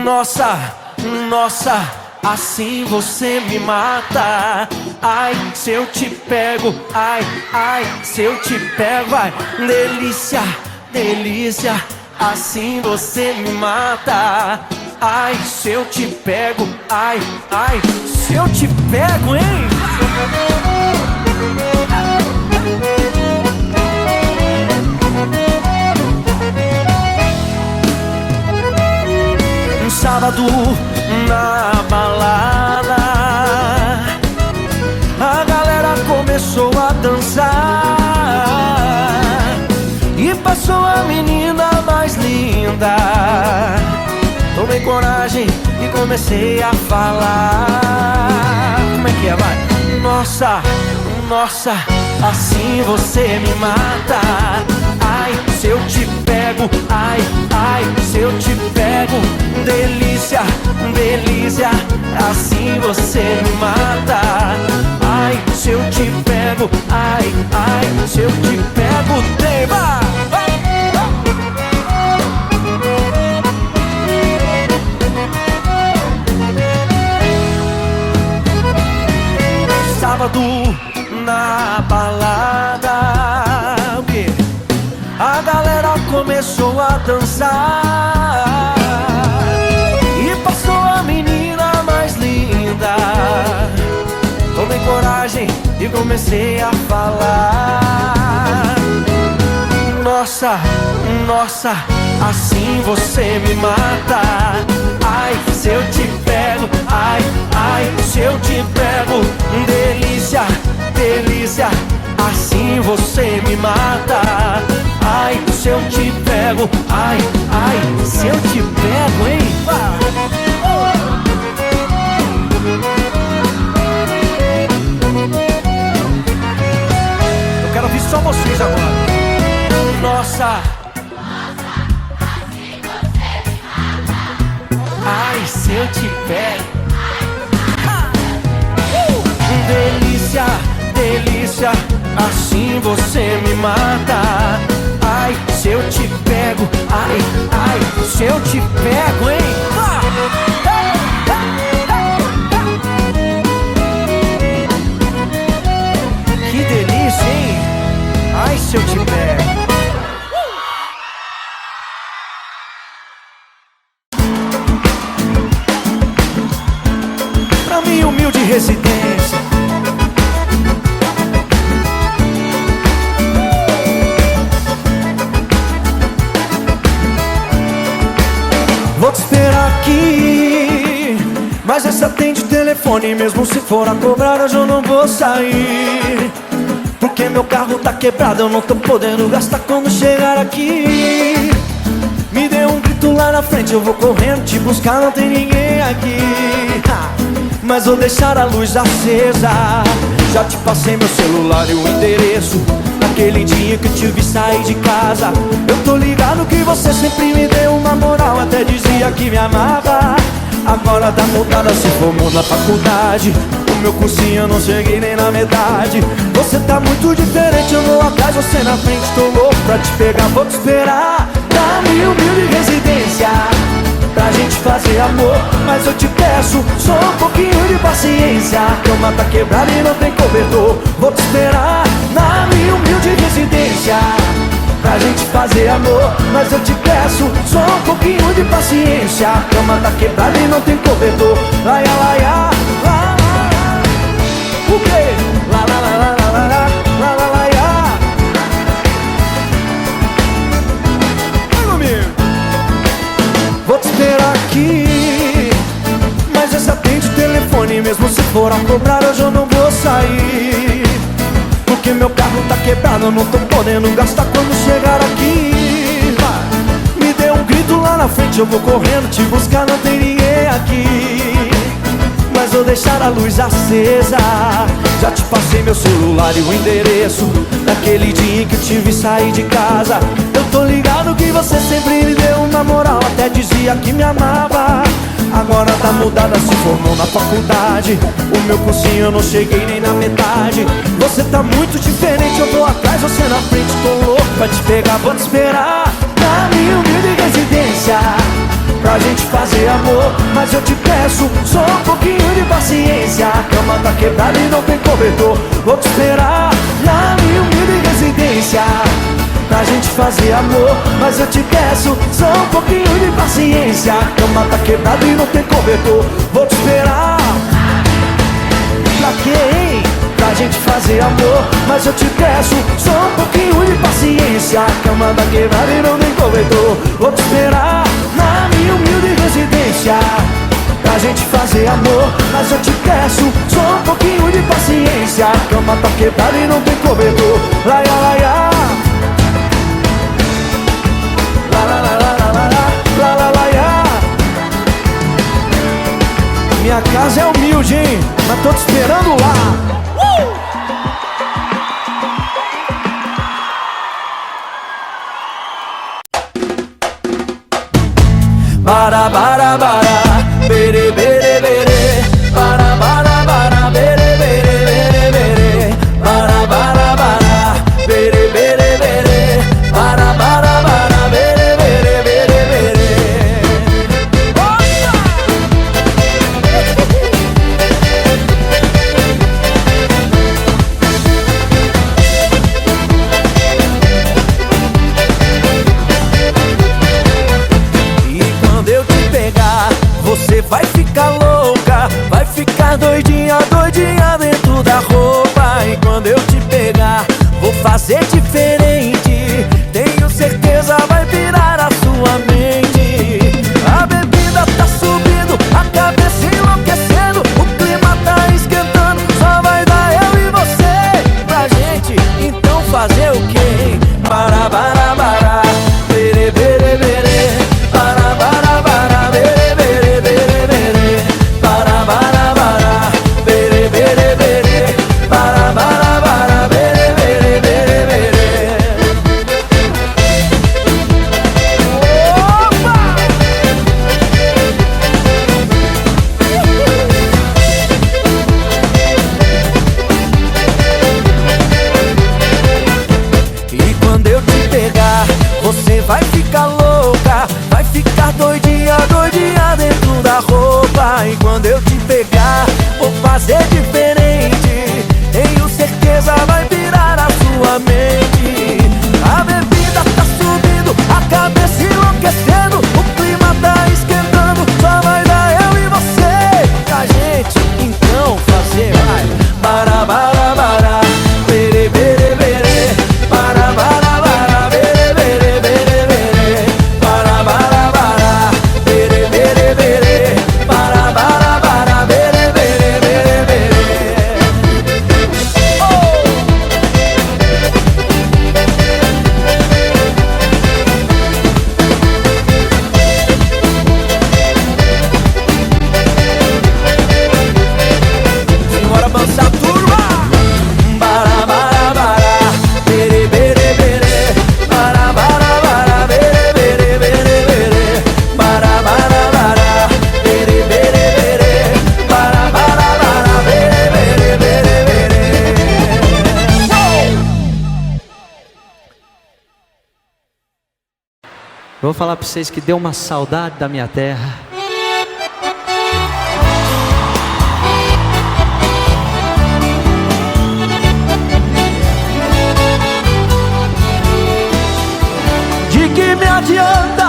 Nossa, nossa, assim você me mata. Ai, se eu te pego, ai, ai, se eu te pego, ai, delícia, delícia, assim você me mata. Ai, se eu te pego, ai, ai, se eu te pego, hein? Um sábado na balada, a galera começou a dançar e passou a menina mais linda. Tomei coragem e comecei a falar. Como é que é, vai? Nossa, nossa, assim você me mata. Ai, se eu te pego, ai, ai, se eu te pego, delícia, delícia, assim você me mata. Ai, se eu te pego, ai, ai, se eu te pego, tema! Sábado na balada, a galera começou a dançar e passou a menina mais linda. Tomei coragem e comecei a falar. Nossa, nossa, assim você me mata. Ai, se eu te pego, ai, ai, se eu te pego, delícia, delícia, assim você me mata. Ai, se eu te pego, ai, ai, se eu te pego, hein? Eu quero ouvir só vocês agora. Nossa, ai, se eu te pego, delícia, delícia, assim você me mata. Ai, se eu te pego, ai, ai, se eu te pego, hein? Que delícia, hein? Ai, se eu te pego. Pra minha humilde residência, vou te esperar aqui, mas essa atende o telefone. Mesmo se for a cobrar, hoje eu não vou sair, porque meu carro tá quebrado, eu não tô podendo gastar quando chegar aqui. Me dê um grito lá na frente, eu vou correndo te buscar, não tem ninguém aqui. Mas vou deixar a luz acesa. Já te passei meu celular e o endereço. Naquele dia que eu te vi sair de casa, eu tô ligado que você sempre me deu uma moral, até dizia que me amava. Agora tá mudada, se formou na faculdade. O meu cursinho eu não cheguei nem na metade. Você tá muito diferente, eu vou atrás, você na frente. Tô louco pra te pegar, vou te esperar na minha humilde residência, pra gente fazer amor, mas eu te peço só um pouquinho de paciência. A cama tá quebrada e não tem cobertor. Vou te esperar na minha humilde residência, pra gente fazer amor, mas eu te peço só um pouquinho de paciência. A cama tá quebrada e não tem cobertor. Laia, laia, la, la, la. O quê? La, la, la, la, la, la, la, la, laia. Vai comigo. Vou te esperar aqui, mas essa atende o telefone. Mesmo se for a cobrar, hoje eu não vou sair, porque meu carro tá quebrado, eu não tô podendo gastar quando chegar aqui. Me dê um grito lá na frente, eu vou correndo te buscar, não tem ninguém aqui. Mas vou deixar a luz acesa. Já te passei meu celular e o endereço. Naquele dia em que eu te vi sair de casa, eu tô ligado que você sempre me deu uma moral, até dizia que me amava. Agora tá mudada, se formou na faculdade. O meu cursinho eu não cheguei nem na metade. Você tá muito diferente, eu vou atrás, você na frente. Tô louco pra te pegar, vou te esperar na minha humilde residência, pra gente fazer amor. Mas eu te peço só um pouquinho de paciência. A cama tá quebrada e não tem cobertor. Vou te esperar na minha humilde residência pra gente fazer amor. Mas eu te peço só um pouquinho de paciência. A cama tá quebrada e não tem cobertor. Vou te esperar. Pra quê, hein? Pra gente fazer amor. Mas eu te peço só um pouquinho de paciência. A cama tá quebrada e não tem cobertor. Vou te esperar na minha humilde residência pra gente fazer amor. Mas eu te peço só um pouquinho de paciência. A cama tá quebrada e não tem cobertor. Laia, laia. La la la la la la la la laia. Minha casa é humilde, hein? Mas tô te esperando lá. Bara, bara, bara, bere, bere, bere. Bara, bara, bara, bere, bere, bere, bere. Bara, bara, bara, bere, bere, bere. Bara, bara, bara, bere, bere, bere, bere. Você vai ficar louca, vai ficar doidinha, doidinha dentro da roupa. E quando eu te pegar, vou fazer diferente. Tenho certeza vai virar a sua mente. A bebida tá subindo, a cabeça enlouquecendo. O clima tá esquentando, só vai dar eu e você pra gente. Então fazer o quê? Para, para, para, bere, bere, bere. Para, para, para, bere. Você vai ficar louca, vai ficar doidinha, doidinha dentro da roupa. E quando eu te pegar, vou fazer diferente. Tenho certeza vai virar a sua mente. A bebida tá subindo, a cabeça enlouquecendo. O clima tá esquentando, só vai dar eu e você pra gente. Então fazer, vai. Bara, bara, bara, bere, bere, bere. Bara, bara. Eu vou falar para vocês que deu uma saudade da minha terra. De que me adianta?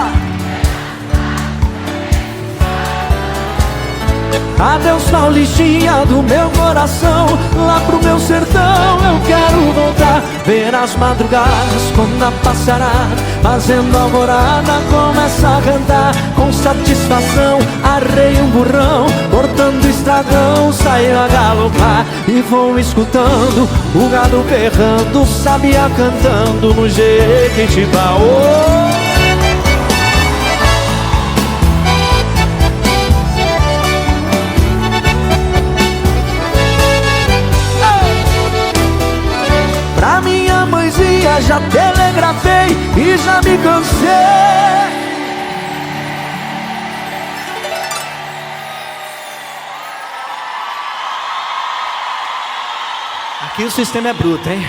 Adeus Paulistinha do meu coração. Lá pro meu sertão eu quero voltar. Ver as madrugadas quando a passarada fazendo alvorada começa a cantar. Com satisfação arrei um burrão, cortando o estragão, saio a galopar. E vou escutando o gado berrando, o sabiá cantando no Jequitibá. Oh! Pra minha mãezinha já telegrafei e já me cansei. Aqui o sistema é bruto, hein?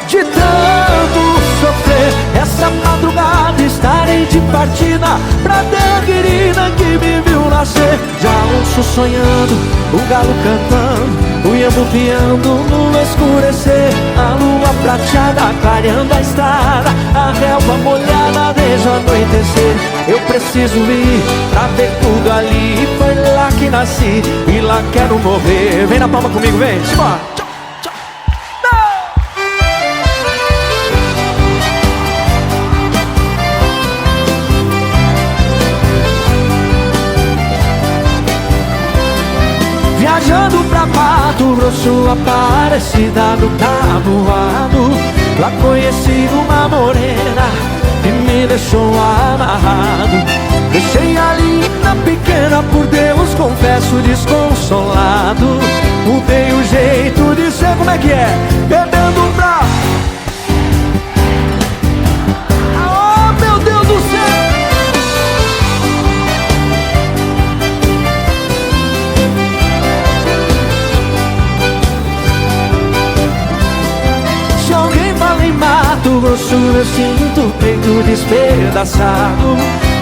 De tanto sofrer, partida pra terra querida que me viu nascer. Já ouço sonhando, o galo cantando, o iambu piando no escurecer. A lua prateada clareando a estrada, a relva molhada desde o anoitecer. Eu preciso ir pra ver tudo ali, foi lá que nasci e lá quero morrer. Vem na palma comigo, vem, simbora. Viajando pra Mato Grosso, Aparecida do Taboado, lá conheci uma morena e me deixou amarrado. Deixei a linda pequena, por Deus confesso, desconsolado. Mudei o jeito de ser, como é que é? Bebendo pra... Oh, meu Deus do céu! Se alguém fala em Mato Grosso, eu sinto o peito despedaçado.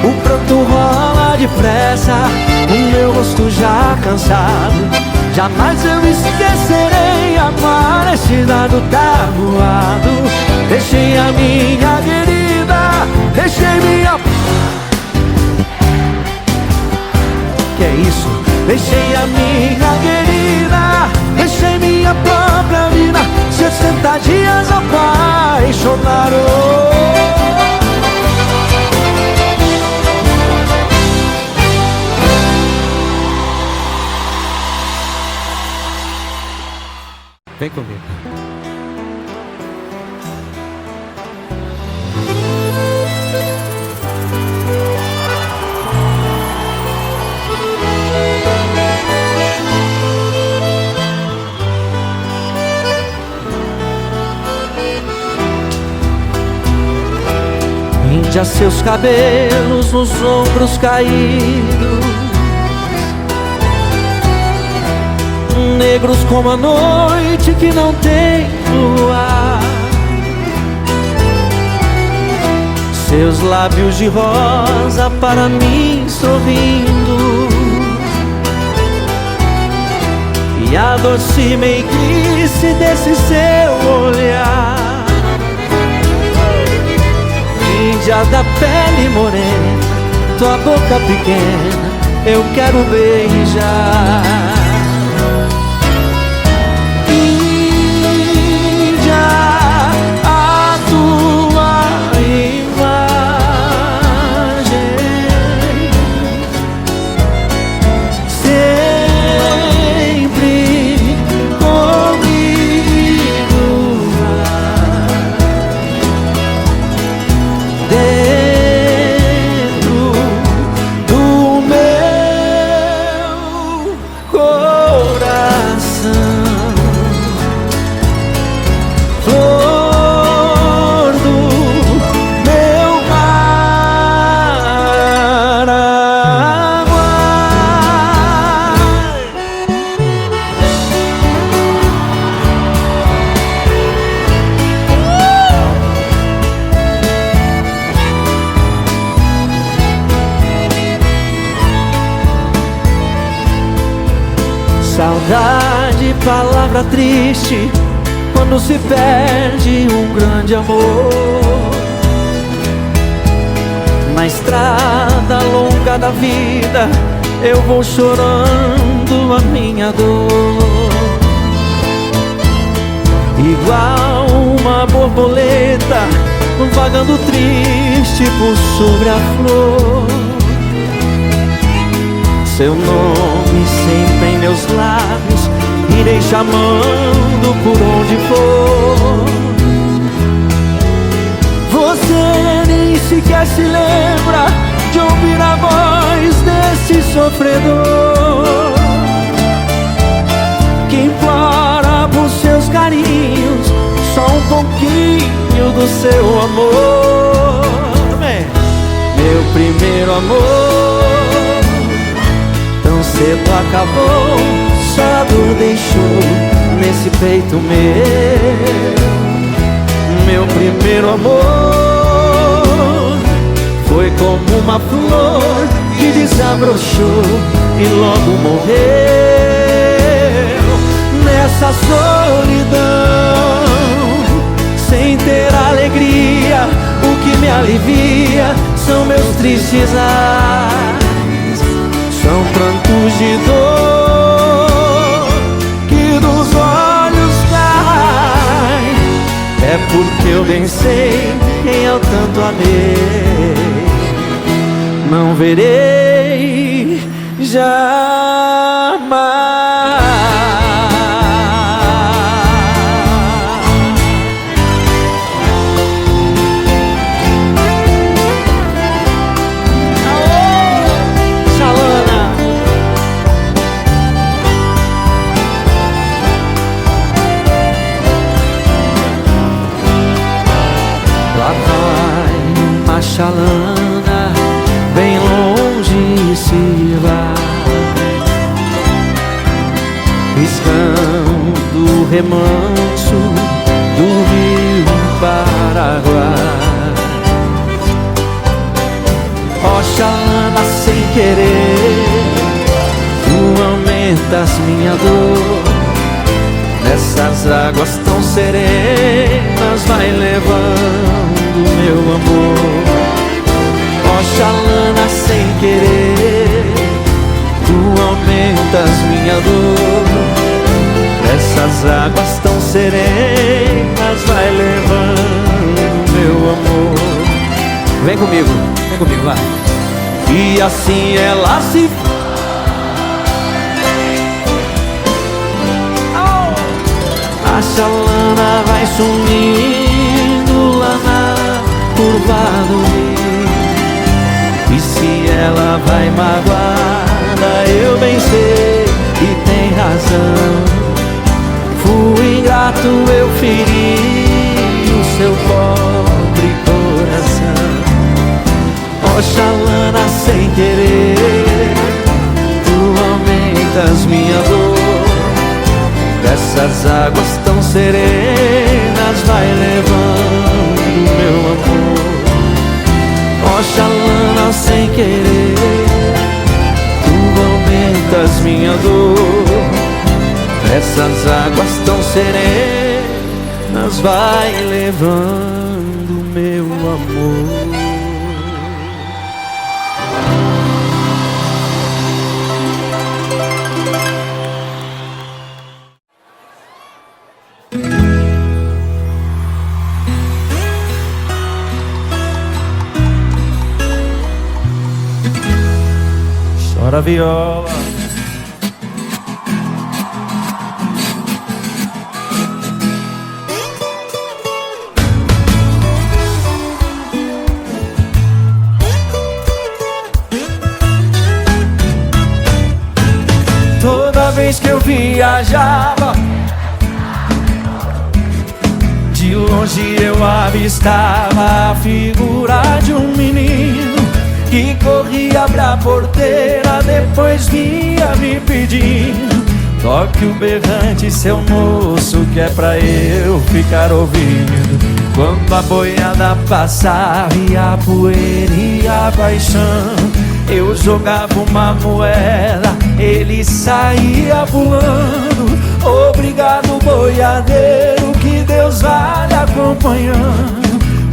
O pranto rola depressa, o meu rosto já cansado. Jamais eu esquecerei a Aparecida do Taboado. Deixei a minha querida, deixei minha... Que é isso? Deixei a minha querida, deixei minha própria vida. 60 dias apaixonaram. Vem comigo. Índia, seus cabelos nos ombros caídos, negros como a noite que não tem luar. Seus lábios de rosa para mim sorrindo, e a doce meiguice desse seu olhar. Índia da pele morena, tua boca pequena eu quero beijar. Saudade, palavra triste quando se perde um grande amor. Na estrada longa da vida eu vou chorando a minha dor, igual uma borboleta vagando triste por sobre a flor. Seu nome sempre em meus lábios, irei chamando por onde for. Você nem sequer se lembra de ouvir a voz desse sofredor, que implora por seus carinhos só um pouquinho do seu amor. Meu primeiro amor tão cedo acabou, só a dor deixou nesse peito meu. Meu primeiro amor foi como uma flor que desabrochou e logo morreu. Nessa solidão, sem ter alegria, o que me alivia são meus tristes ais. São prantos de dor que dos olhos caem. É porque eu bem sei quem eu tanto amei. Não verei jamais. Chalana, bem longe se vai, riscando o remanso do rio Paraguai. Ó Chalana, sem querer, tu aumentas minha dor. Nessas águas tão serenas vai levando meu amor. Oxalana, sem querer, tu aumentas minha dor. Essas águas tão serenas vai levando meu amor. Vem comigo, vai. E assim ela se a Chalana vai sumindo lá na curva do rio. E se ela vai magoada, eu bem sei e tem razão. Fui ingrato, eu feri o seu pobre coração. Oxalana, sem querer, tu aumentas minha dor. Dessas águas tão serenas vai levando meu amor. Oxalana, sem querer, tu aumentas minha dor. Essas águas tão serenas vai levando meu amor. Chora viola, toda vez que eu viajava, de longe eu avistava a figura de um menino que corria pra porteira, depois vinha me pedindo: toque o berrante, seu moço, que é pra eu ficar ouvindo. Quando a boiada passava e a poeira e a paixão, eu jogava uma moeda, ele saía pulando. Obrigado, boiadeiro, que Deus vá lhe acompanhando.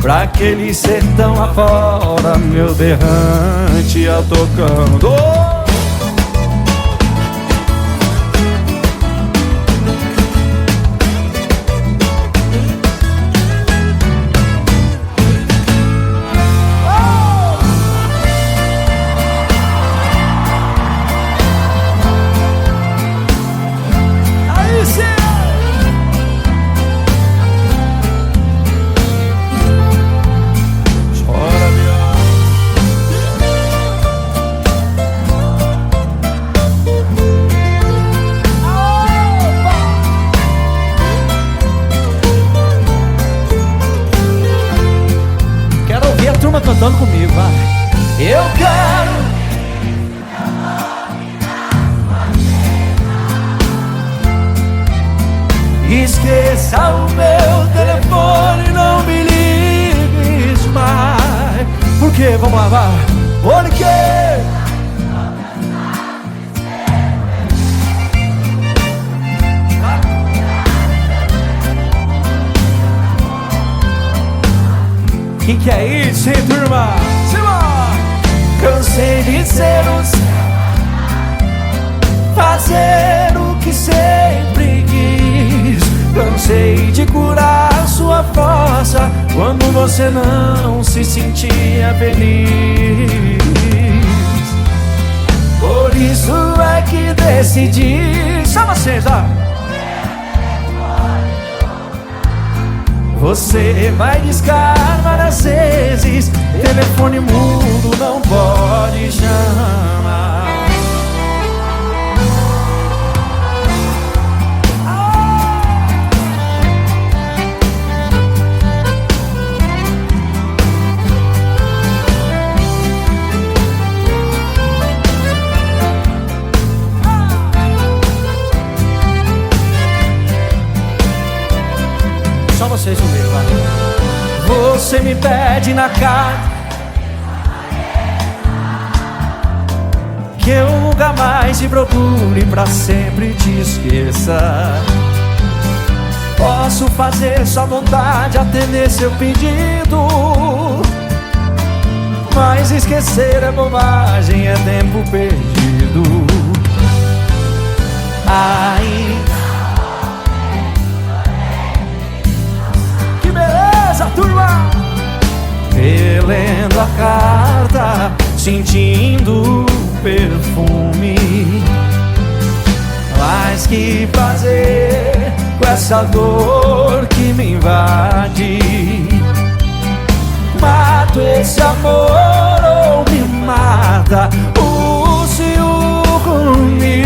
Pra aquele sertão afora, meu berrante ia tocando. Aí sim! Cantando comigo, vai. Eu quero esqueça o meu telefone, não me ligues mais. Por quê? Vamos lá, vai. Porque que é isso, hein, turma? Cansei de ser fazer o que sempre quis. Cansei de curar sua força quando você não se sentia feliz. Por isso é que decidi. Só vocês, ó. Você vai discar várias vezes, telefone mudo não pode chamar. Só vocês ouviram, vai. Você me pede na cara que eu nunca mais te procure, pra sempre te esqueça. Posso fazer sua vontade, atender seu pedido, mas esquecer é bobagem, é tempo perdido. Ai, turma, relendo a carta, sentindo o perfume. Mas que fazer com essa dor que me invade? Mato esse amor ou me mata o ciúme?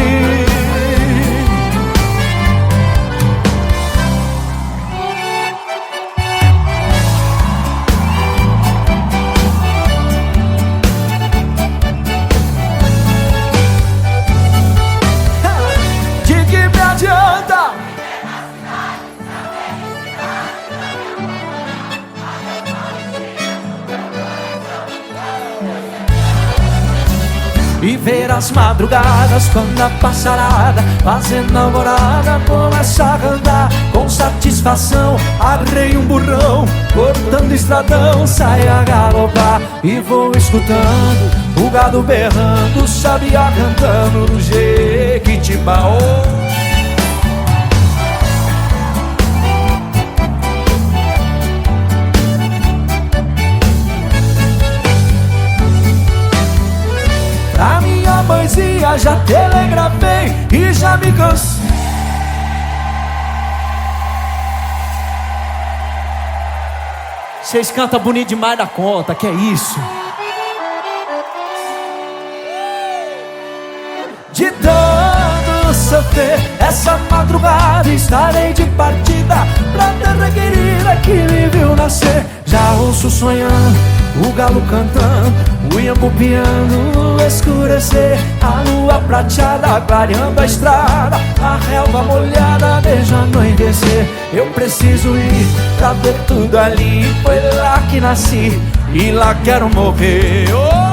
E ver as madrugadas quando a passarada fazendo alvorada começa a cantar com satisfação. Arrei um burrão, cortando estradão, sai a galopar e vou escutando o gado berrando, o sabiá cantando no Jequitibá. A minha mãezinha já telegrafei e já me cansei. Vocês cantam bonito demais da conta, que é isso? De tanto sofrer essa madrugada, estarei de partida pra terra querida que me viu nascer. Já ouço sonhando, o galo cantando, o iambu piando, escurecer. A lua prateada clareando a estrada, a relva molhada deixa anoitecer. Eu preciso ir pra ver tudo ali, foi lá que nasci e lá quero morrer. Oh!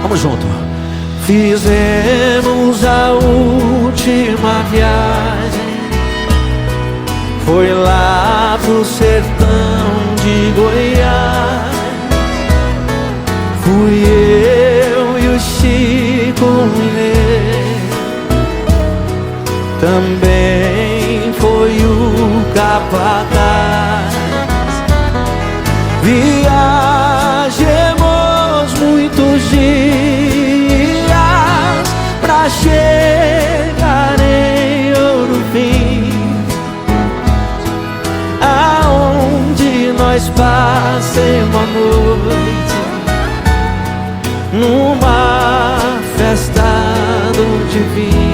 Vamos junto. Fizemos a última viagem, foi lá pro sertão de Goiás. Fui eu e o Chico Mineiro, também foi o capataz. Viajemos muitos dias pra chegar numa festa do divino.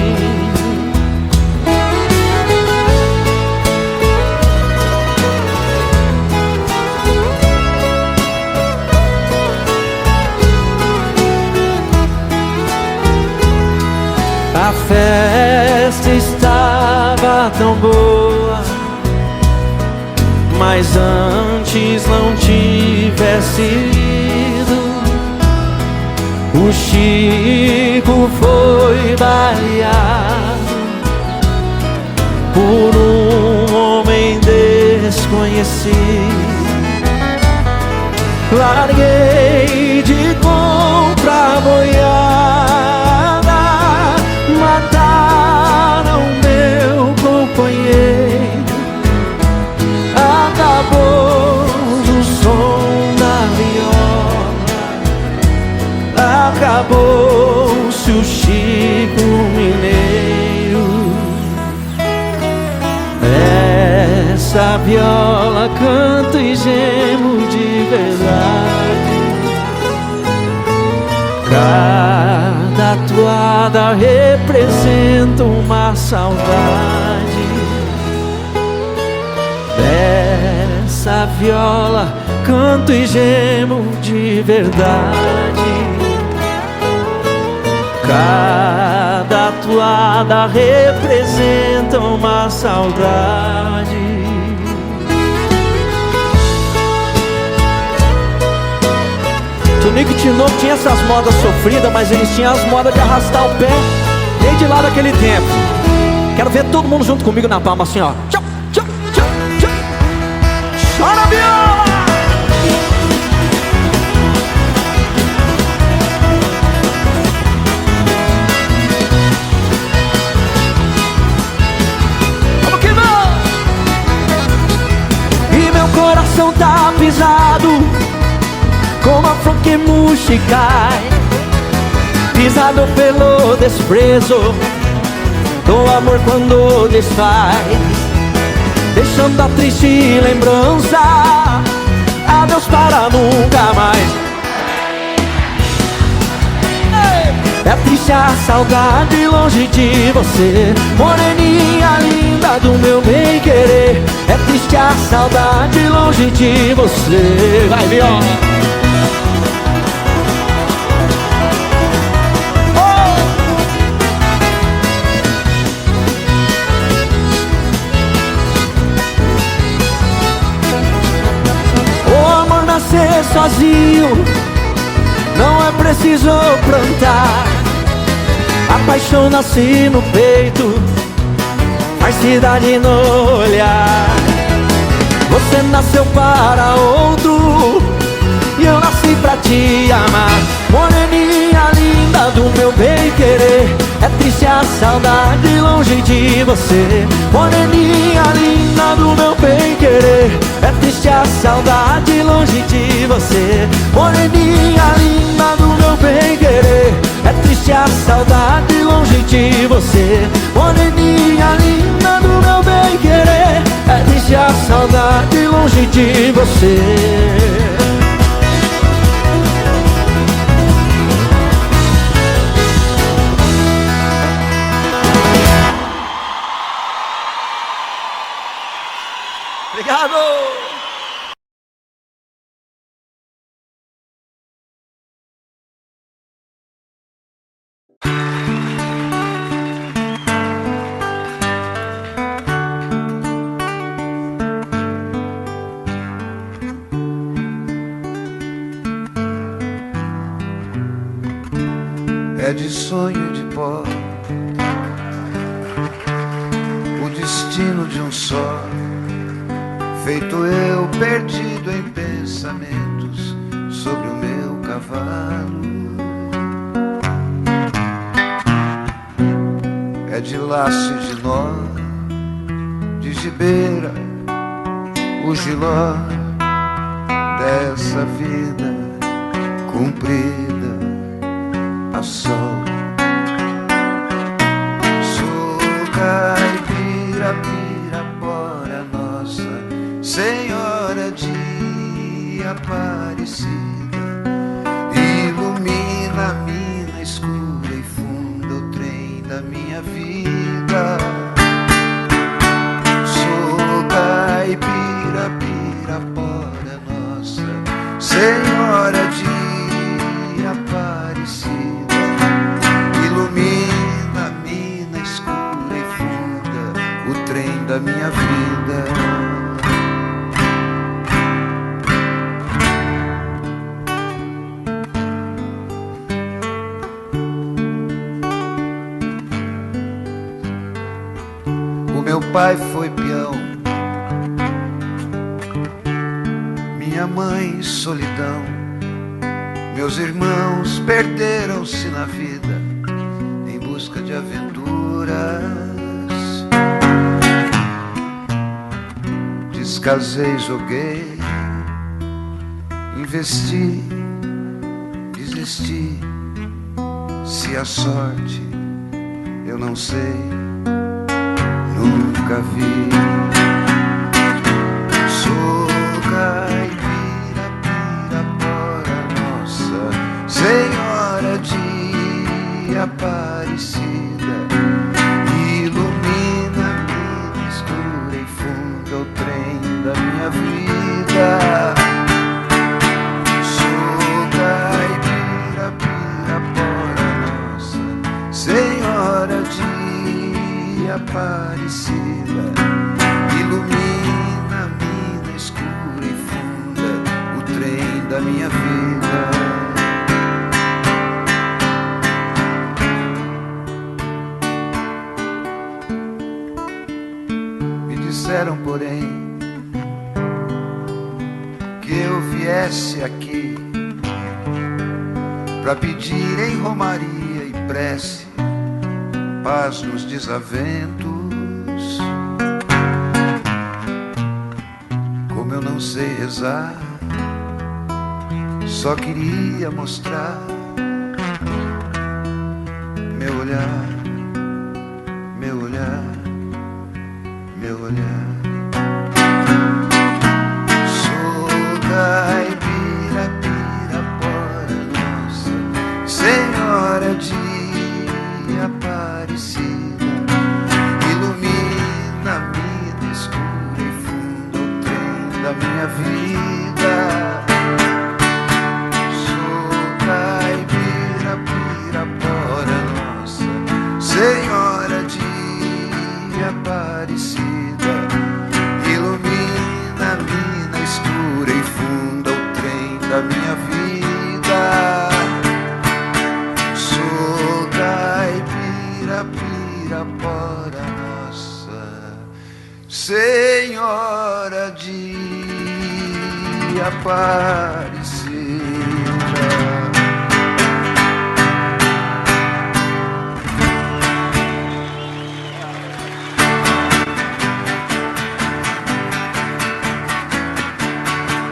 A festa estava tão boa, mas antes não tivesse ido, o Chico foi baleado por um homem desconhecido. Larguei de comprar boiada, mataram meu companheiro. Acabou o som da viola, acabou-se o Chico Mineiro. Essa viola canto e gemo de verdade. Cada toada representa uma saudade. Dessa viola canto e gemo de verdade. Cada toada representa uma saudade. Tonico e Tinoco tinha essas modas sofridas, mas eles tinham as modas de arrastar o pé desde lá daquele tempo. Quero ver todo mundo junto comigo na palma assim, ó. Tchau, tchau, tchau, tchau. Chora a viola! Vamos que vamos! E meu coração tá pisado como a flor que murcha e cai, pisado pelo desprezo do amor quando desfaz, deixando a triste lembrança, adeus para nunca mais. É triste a saudade longe de você, moreninha linda do meu bem-querer. É triste a saudade longe de você. Vai, viola! Nascer sozinho, não é preciso plantar. A paixão nasce no peito, faz cidade no olhar. Você nasceu para outro e eu nasci pra te amar. Moreninha linda do meu bem-querer, é triste a saudade longe de você. Moreninha linda do meu bem-querer, é triste a saudade longe de você. Moreninha linda do meu bem-querer, é triste a saudade longe de você. Moreninha linda do meu bem-querer, é triste a saudade longe de você. Obrigado! É de sonho de pó o destino de um só, feito eu perdido em pensamentos sobre o meu cavalo. É de laço e de nó, de gibeira, o giló dessa vida cumprida a sol. Sou caipira, pirapora, Nossa Senhora de Aparecida, ilumina da minha vida. Meu pai foi peão, minha mãe solidão, meus irmãos perderam-se na vida em busca de aventuras. Descasei, joguei, investi, desisti. Se a sorte eu não sei, nunca vi. Sou caipira, Pirapora, Nossa Senhora de Aparecida, ilumina minha escura e funda o trem da minha vida. Sou caipira, Pirapora, Nossa Senhora de Aparecida, ilumina a mina escura e funda o trem da minha vida. Me disseram, porém, que eu viesse aqui pra pedir em romaria e prece paz nos desaventos. Como eu não sei rezar, só queria mostrar meu olhar, meu olhar, meu olhar. Sou caipira, Pirapora, Nossa Senhora de Aparecida, ilumina a mina escura e funda o trem da minha vida. Sou caipira, Pirapora, Nossa Senhora de Aparecida, ilumina a mina escura e funda o trem da minha vida. Pirapora, Nossa Senhora de Aparecida.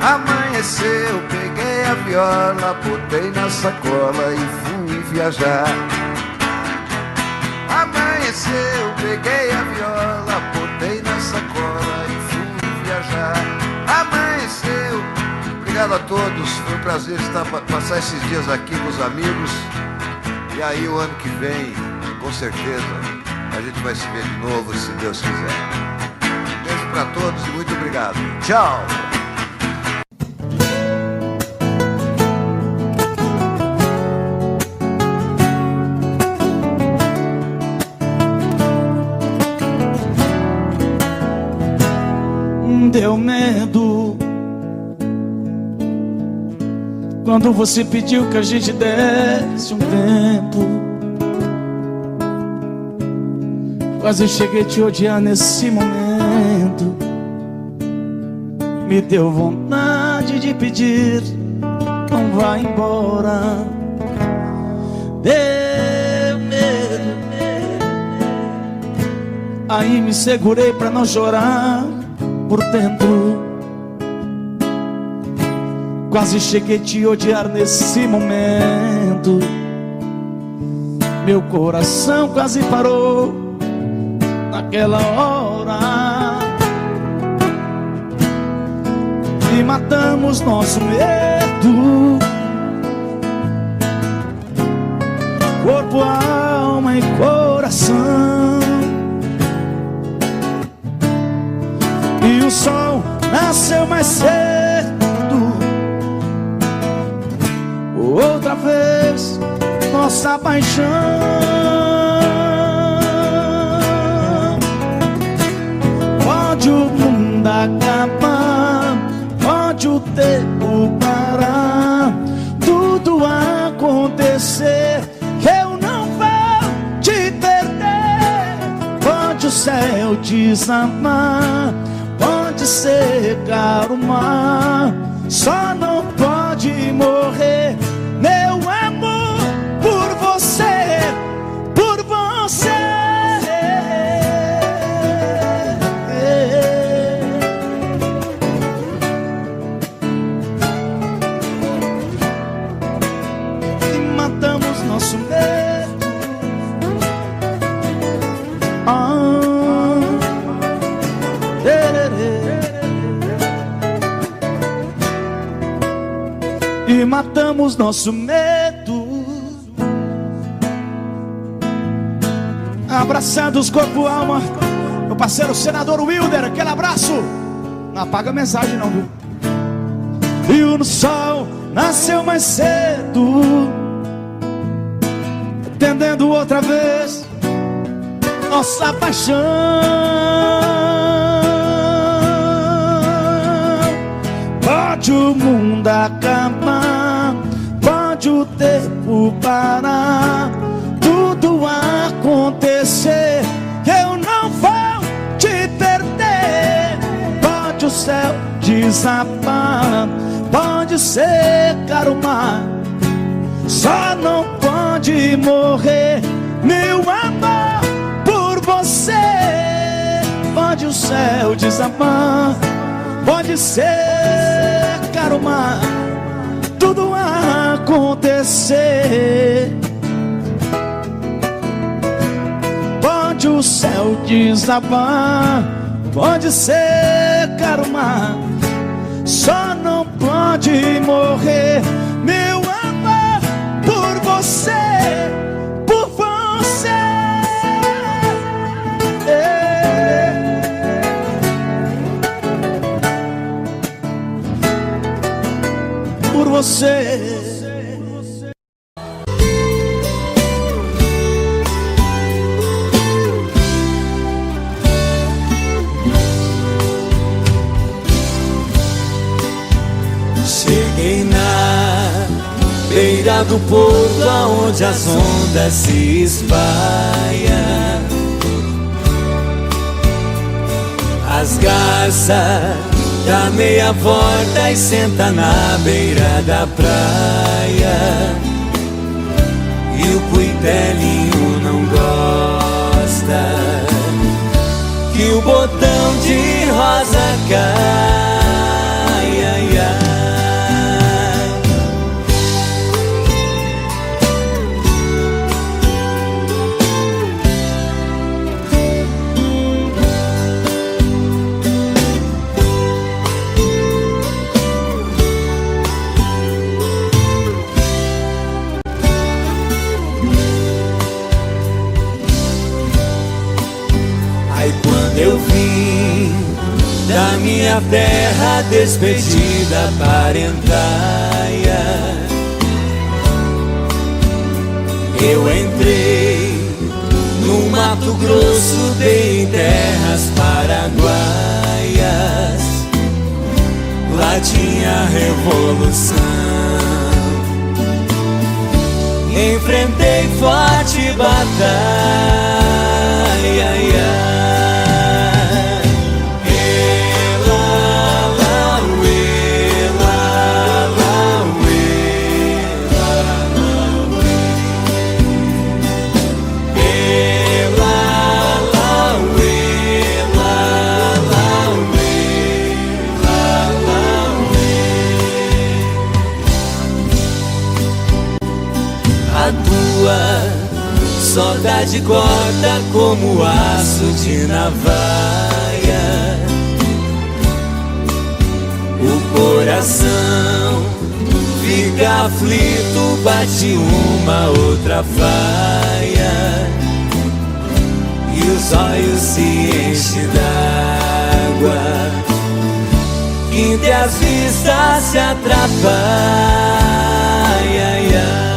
Amanheceu, peguei a viola, botei na sacola e fui viajar. Amanheceu, peguei a viola, botei na sacola e fui viajar. Amanheceu. Obrigado a todos, foi um prazer passar esses dias aqui com os amigos. E aí o ano que vem, com certeza, a gente vai se ver de novo, se Deus quiser. Um beijo pra todos e muito obrigado. Tchau! Deu medo quando você pediu que a gente desse um tempo. Quase cheguei a te odiar nesse momento. Me deu vontade de pedir, não vá embora. Deu medo, aí me segurei pra não chorar por dentro. Quase cheguei a te odiar nesse momento. Meu coração quase parou naquela hora. E matamos nosso medo, corpo, alma e coração. E o sol nasceu mais cedo. Outra vez nossa paixão. tempo parar, tudo acontecer, eu não vou te perder. Pode o céu desamar, pode secar o mar, só não pode morrer meu amor por você, por você. E matamos nosso medo. E matamos nosso medo, abraçados corpo, alma. Meu parceiro senador Wilder, aquele abraço. Não apaga a mensagem não, viu? E o sol nasceu mais cedo, entendendo outra vez nossa paixão. Pode o mundo acabar, pode o tempo parar, tudo acontecer, eu não vou te perder. Pode o céu desabar, pode secar o mar, só não pode morrer meu amor por você. Pode o céu desabar, pode secar o mar, tudo acontecer. Pode o céu desabar, pode secar o mar, só não pode morrer meu amor por você, por você. Por você. Cheguei na beira do porto, aonde as ondas se espalham. As garças dá meia volta e senta na beira da praia. E o cuitelinho não gosta que o botão de rosa cai, ai, ai. Eu vim da minha terra despedida parentalha. Eu entrei no Mato Grosso, dei terras paraguaias. Lá tinha revolução. Enfrentei forte batalha, ai, ai. Saudade corta como aço de navalha. O coração fica aflito, bate uma outra faia. E os olhos se enchem d'água, que as vistas se atrapalham, ai, ai.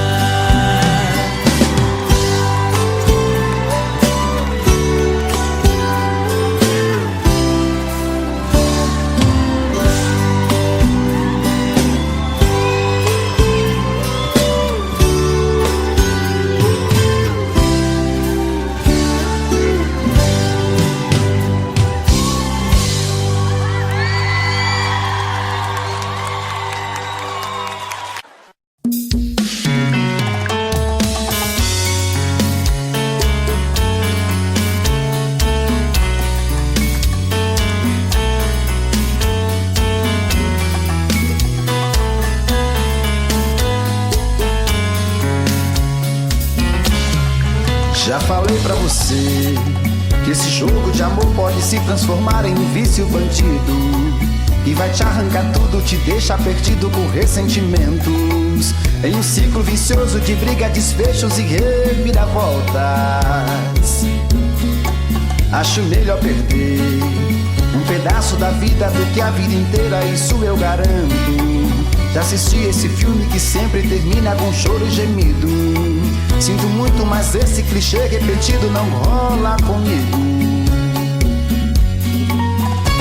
Já falei pra você que esse jogo de amor pode se transformar em um vício bandido, e vai te arrancar tudo, te deixa perdido com ressentimentos, em um ciclo vicioso de briga, desfechos e reviravoltas. Acho melhor perder um pedaço da vida do que a vida inteira, isso eu garanto. Já assisti esse filme que sempre termina com choro e gemido. Sinto muito, mas esse clichê repetido não rola comigo.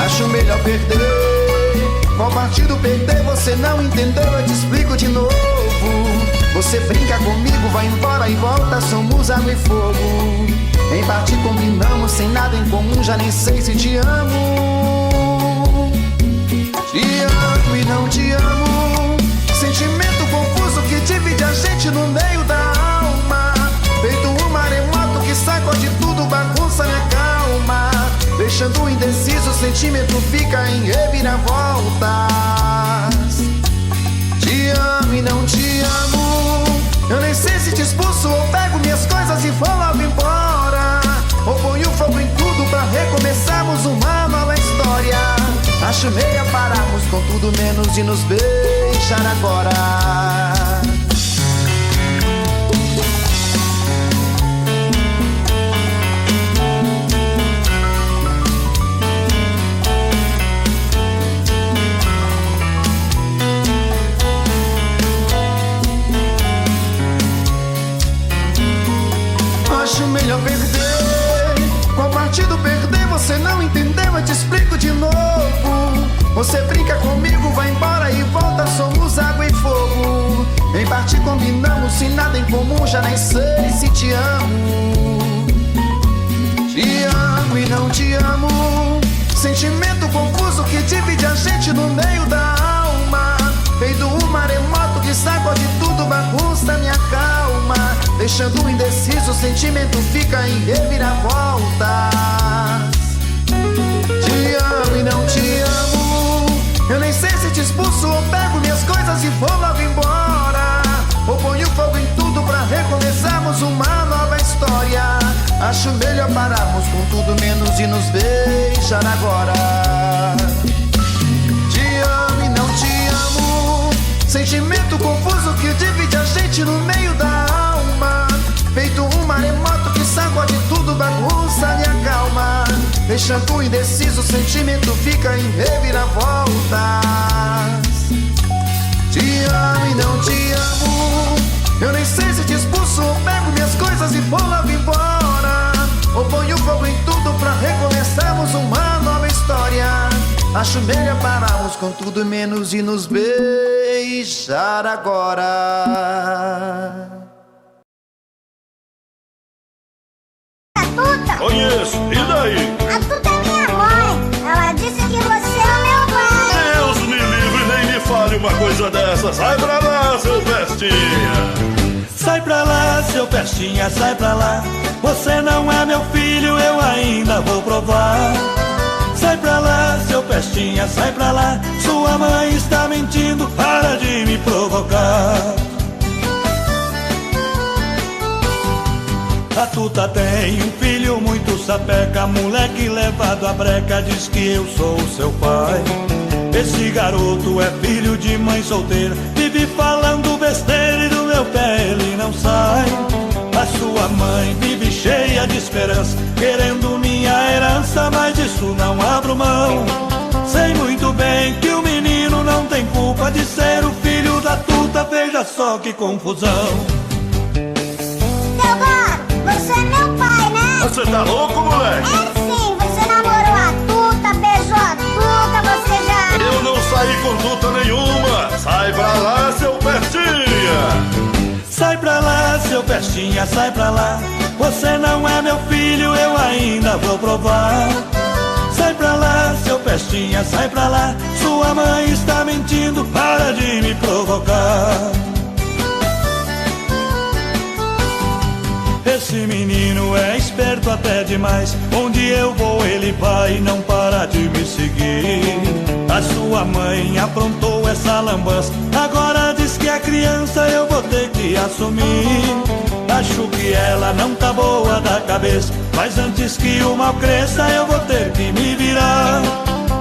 Acho melhor perder. Qual partido perder? Você não entendeu, eu te explico de novo. Você brinca comigo, vai embora e volta, somos água e fogo. Em parte combinamos, sem nada em comum, já nem sei se te amo. Te amo e não te amo. Sentimento confuso que divide a gente no meio da alma. Feito um maremoto que sacode tudo, bagunça minha calma. Deixando indeciso, o sentimento fica em reviravoltas. Te amo e não te amo. Eu nem sei se te expulso ou pego minhas coisas e vou logo embora, ou ponho fogo em tudo pra recomeçarmos uma nova história. Acho meio pararmos com tudo menos de nos beijar agora. Acho melhor perder. Qual partido perder? Você não entendeu, eu te explico de novo. Você brinca comigo, vai embora e volta, somos água e fogo. Em parte combinamos, sem nada em comum, já nem sei se te amo. Te amo e não te amo. Sentimento confuso que divide a gente no meio da alma. Feito um maremoto que sacode tudo, bagunça minha calma. Deixando indeciso, o sentimento fica em reviravoltas. Te amo e não te amo. Eu nem sei se te expulso ou pego minhas coisas e vou logo embora, ou ponho fogo em tudo pra recomeçarmos uma nova história. Acho melhor pararmos com tudo menos de nos beijar agora. Te amo e não te amo. Sentimento confuso que divide a gente no meio da alma. Feito um maremoto que sacode tudo, bagunça minha calma. Deixando indeciso, o sentimento fica em reviravoltas. Te amo e não te amo. Eu nem sei se te expulso ou pego minhas coisas e vou logo embora, ou ponho fogo em tudo pra recomeçarmos uma nova história. Acho melhor pararmos com tudo menos de nos beijar agora. Tuta? Conheço, e daí? A Tuta é minha mãe. Ela disse que você é o meu pai. Deus me livre, nem me fale uma coisa dessa. Sai pra lá, seu pestinha. Sai pra lá, seu pestinha, sai pra lá. Você não é meu filho, eu ainda vou provar. Sai pra lá, seu pestinha, sai pra lá. Sua mãe está mentindo, para de me provocar. A Tuta tem um filho muito sapeca, moleque levado à breca, diz que eu sou o seu pai. Esse garoto é filho de mãe solteira, vive falando besteira e do meu pé ele não sai. A sua mãe vive cheia de esperança, querendo minha herança, mas disso não abro mão. Sei muito bem que o menino não tem culpa de ser o filho da Tuta, veja só que confusão. Você é meu pai, né? Você tá louco, moleque? É sim, você namorou a Tuta, beijou a Tuta, você já... Eu não saí com Tuta nenhuma. Sai pra lá, seu pestinha. Sai pra lá, seu pestinha, sai pra lá. Você não é meu filho, eu ainda vou provar. Sai pra lá, seu pestinha, sai pra lá. Sua mãe está mentindo, para de me provocar. Esse menino é esperto até demais. Onde eu vou ele vai e não para de me seguir. A sua mãe aprontou essa lambança, agora diz que a criança eu vou ter que assumir. A acho que ela não tá boa da cabeça, mas antes que o mal cresça eu vou ter que me virar.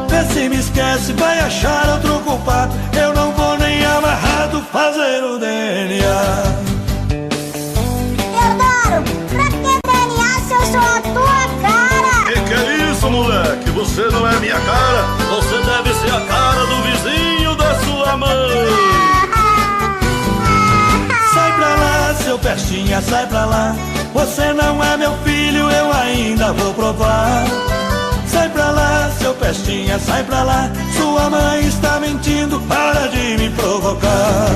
Vê se me esquece, vai achar outro culpado, eu não vou nem amarrado fazer o DNA. Teodoro, pra que DNA se eu sou a tua cara? Que é isso, moleque? Você não é minha cara, você deve ser a cara do vizinho da sua mãe. Sai pra lá, seu pestinha, sai pra lá. Você não é meu filho, eu ainda vou provar. Sai pra lá, seu pestinha, sai pra lá. Sua mãe está mentindo, para de me provocar.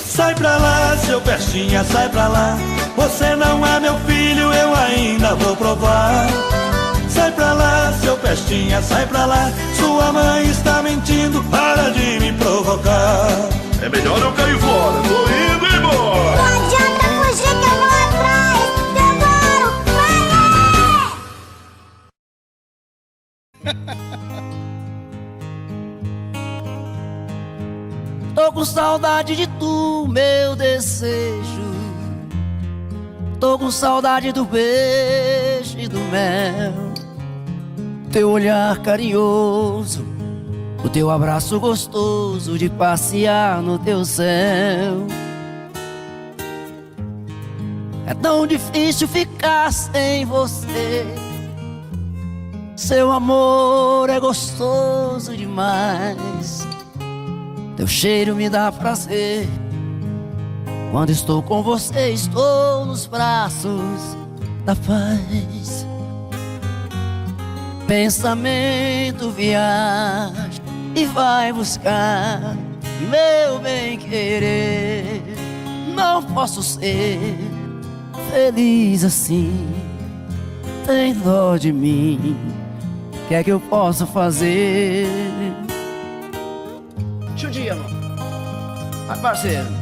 Sai pra lá, seu pestinha, sai pra lá. Você não é meu filho, eu ainda vou provar. Sai pra lá, seu pestinha, sai pra lá. Sua mãe está mentindo, para de me provocar. É melhor eu cair fora, tô indo embora. Não adianta fugir que eu vou atrás. Teodoro, vai! Tô com saudade de tu, meu desejo. Tô com saudade do beijo e do mel, teu olhar carinhoso, o teu abraço gostoso de passear no teu céu. É tão difícil ficar sem você, seu amor é gostoso demais. Teu cheiro me dá prazer, quando estou com você estou nos braços da paz. Pensamento viaja e vai buscar meu bem-querer. Não posso ser feliz assim, tem dó de mim, o que é que eu posso fazer? Judia, mano. Vai, parceiro.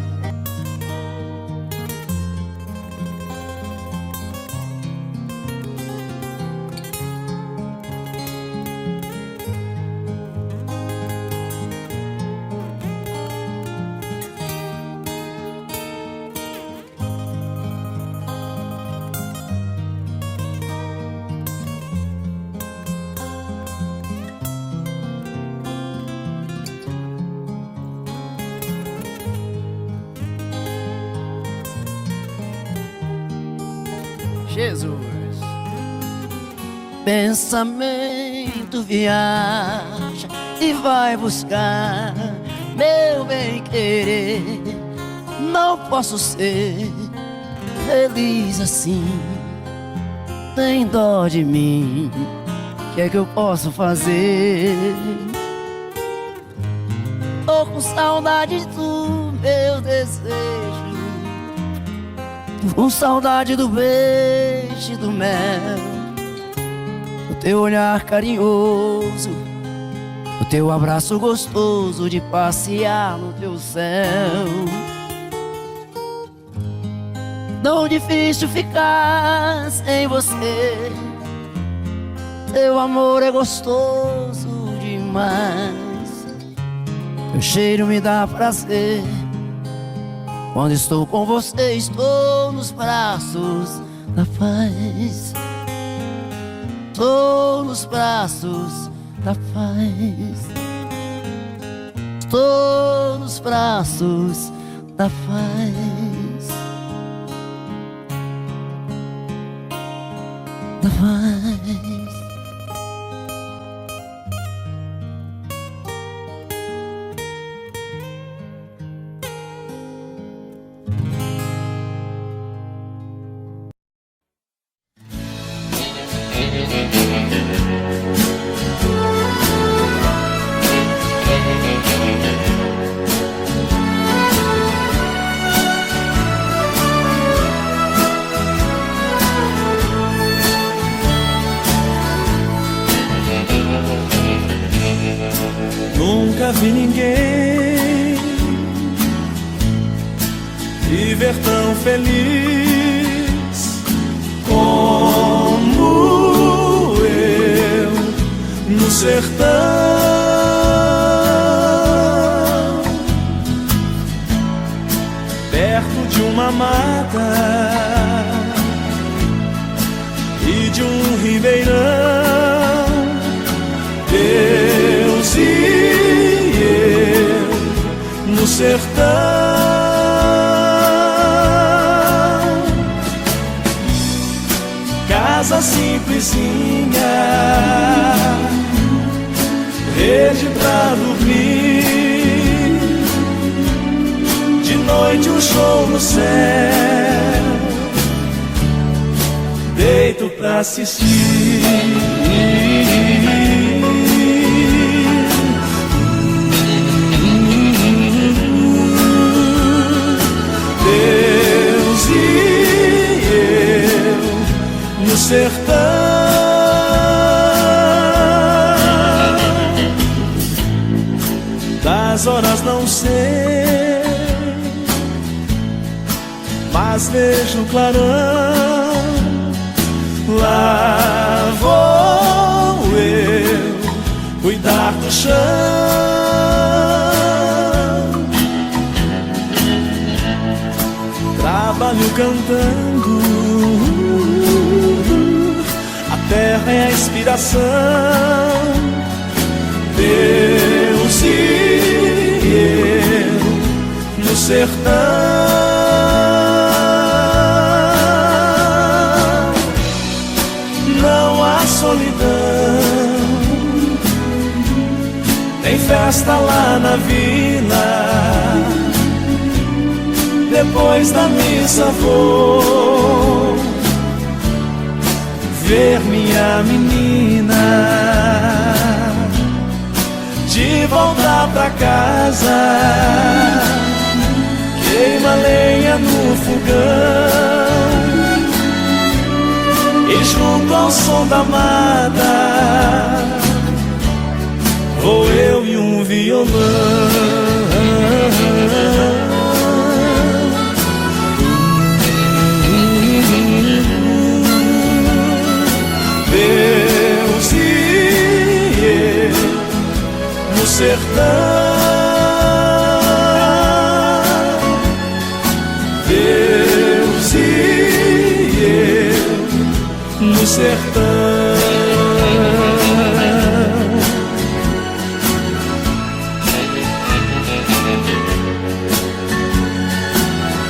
Jesus. Pensamento viaja e vai buscar meu bem-querer. Não posso ser feliz assim, tem dó de mim, o que é que eu posso fazer? Tô com saudade do meu desejo, tô com saudade do beijo e do mel, o teu olhar carinhoso, o teu abraço gostoso de passear no teu céu. Tão difícil ficar sem você, teu amor é gostoso demais. Teu cheiro me dá prazer, quando estou com você estou nos braços da paz. Estou nos braços da paz. Estou nos braços da paz. Da paz. Nunca vi ninguém viver tão feliz como eu no sertão, perto de uma mata sertão. Casa simplesinha, rede pra dormir, de noite um show no céu, deito pra assistir. Deus e eu no sertão. Das horas não sei, mas vejo clarão. Lá vou eu cuidar do chão. Trabalho cantando, a terra é a inspiração. Deus e eu no sertão. Não há solidão, tem festa lá na vila. Depois da missa vou ver minha menina. De volta pra casa, queima lenha no fogão, e junto ao som da mata vou eu e um violão. Deus e eu no sertão. Deus e eu no sertão.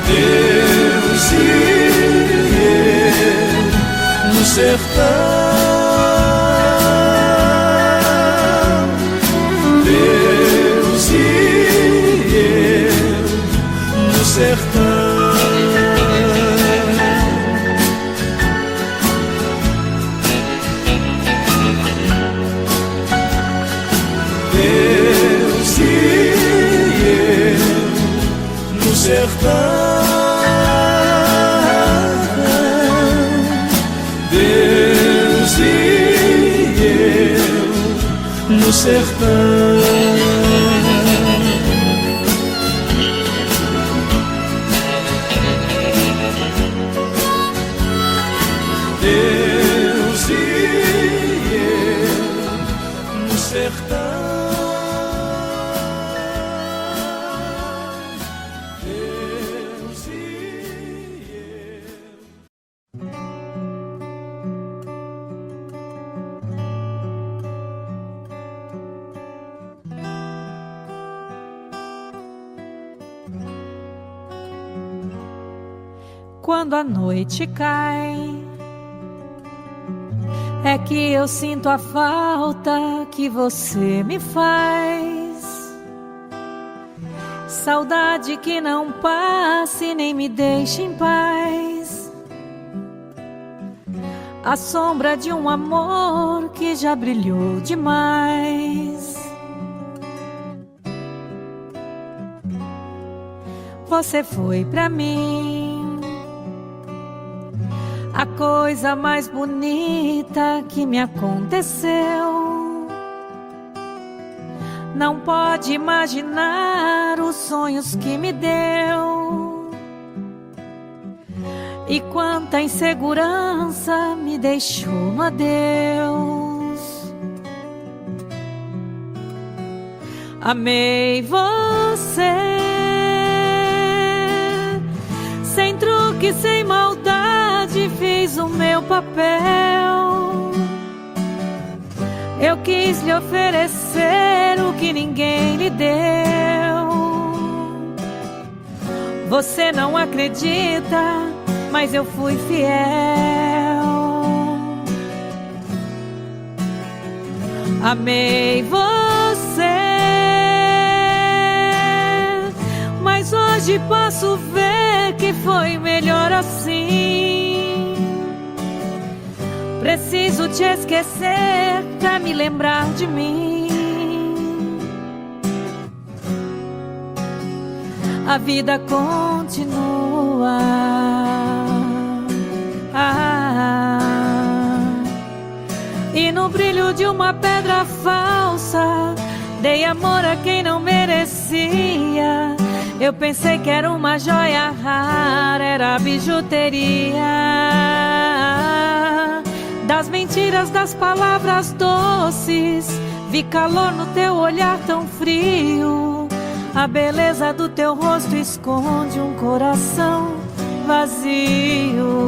Deus e eu no sertão. Deus e eu no sertão. Deus e eu no sertão. Deus e eu no sertão. Deus e eu no sertão. Deus e eu. Quando a noite cai, é que eu sinto a falta que você me faz. Saudade que não passe nem me deixe em paz. A sombra de um amor que já brilhou demais. Você foi pra mim a coisa mais bonita que me aconteceu. Não pode imaginar os sonhos que me deu. E quanta insegurança me deixou no adeus. Amei você, sem truque, sem maldade, fiz o meu papel. Eu quis lhe oferecer o que ninguém lhe deu. Você não acredita, mas eu fui fiel. Amei você, mas hoje posso ver que foi melhor assim. Preciso te esquecer pra me lembrar de mim. A vida continua. E no brilho de uma pedra falsa, dei amor a quem não merecia. Eu pensei que era uma joia rara, era bijuteria. Das mentiras, das palavras doces, vi calor no teu olhar tão frio. A beleza do teu rosto esconde um coração vazio.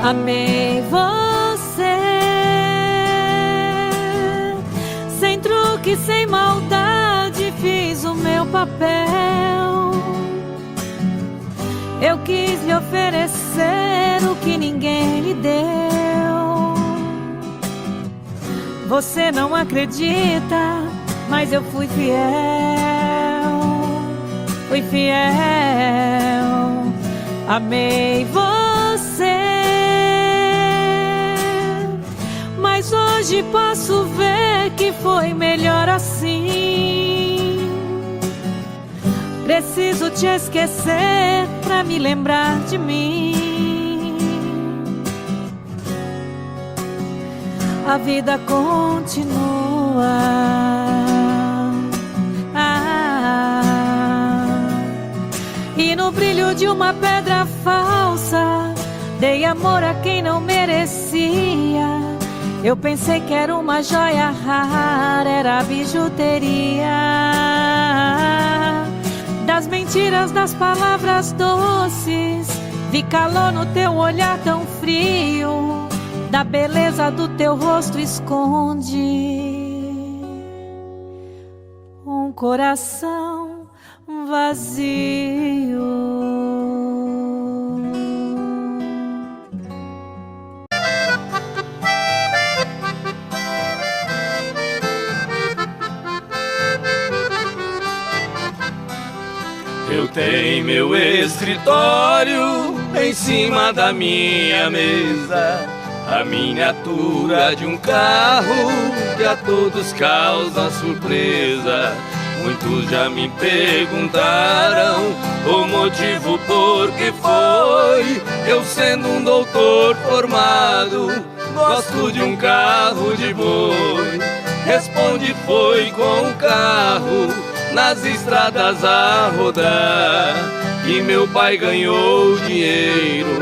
Amei você, sem truque, sem maldade, fiz o meu papel. Eu quis lhe oferecer o que ninguém lhe deu. Você não acredita, mas eu fui fiel. Fui fiel. Amei você, mas hoje posso ver que foi melhor assim. Preciso te esquecer pra me lembrar de mim. A vida continua. E no brilho de uma pedra falsa, dei amor a quem não merecia. Eu pensei que era uma joia rara, era bijuteria. Das mentiras, das palavras doces, vi calor no teu olhar tão frio. Da beleza do teu rosto esconde um coração vazio. Eu tenho meu escritório em cima da minha mesa, a miniatura de um carro que a todos causa surpresa. Muitos já me perguntaram o motivo por que foi. Eu sendo um doutor formado, gosto de um carro de boi. Responde, foi com o carro nas estradas a rodar que meu pai ganhou dinheiro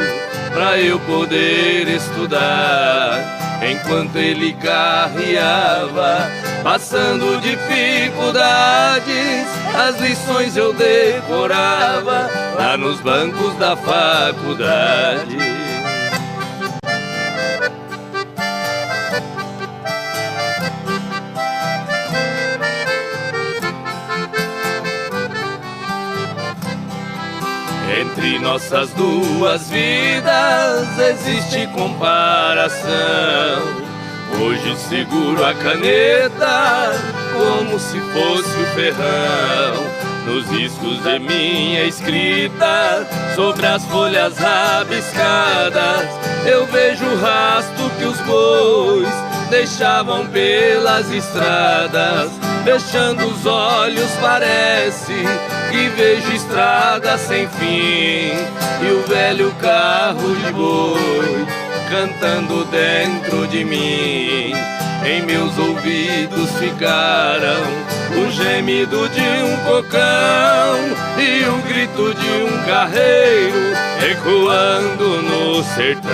pra eu poder estudar. Enquanto ele carreava, passando dificuldades, as lições eu decorava lá nos bancos da faculdade. Entre nossas duas vidas existe comparação. Hoje seguro a caneta como se fosse o ferrão nos riscos de minha escrita, sobre as folhas rabiscadas eu vejo o rastro que os bois deixavam pelas estradas. Fechando os olhos parece que vejo estrada sem fim, e o velho carro de boi cantando dentro de mim. em meus ouvidos ficaram o gemido de um cocão e o grito de um carreiro ecoando no sertão.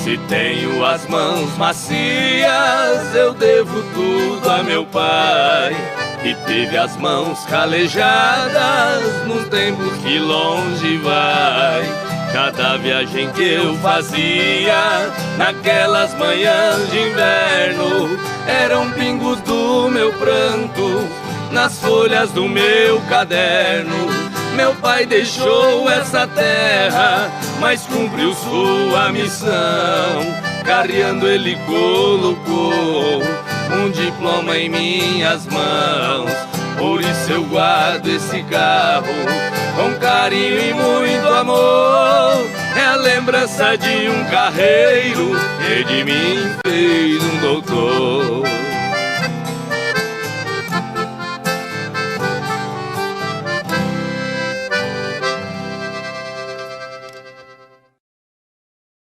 Se tenho as mãos macias, eu devo tudo a meu pai, que teve as mãos calejadas nos tempos que longe vai. Cada viagem que eu fazia naquelas manhãs de inverno eram pingos do meu pranto nas folhas do meu caderno. Meu pai deixou essa terra, mas cumpriu sua missão. Carreando ele colocou um diploma em minhas mãos. Por isso eu guardo esse carro com carinho e muito amor. É a lembrança de um carreiro que de mim fez um doutor.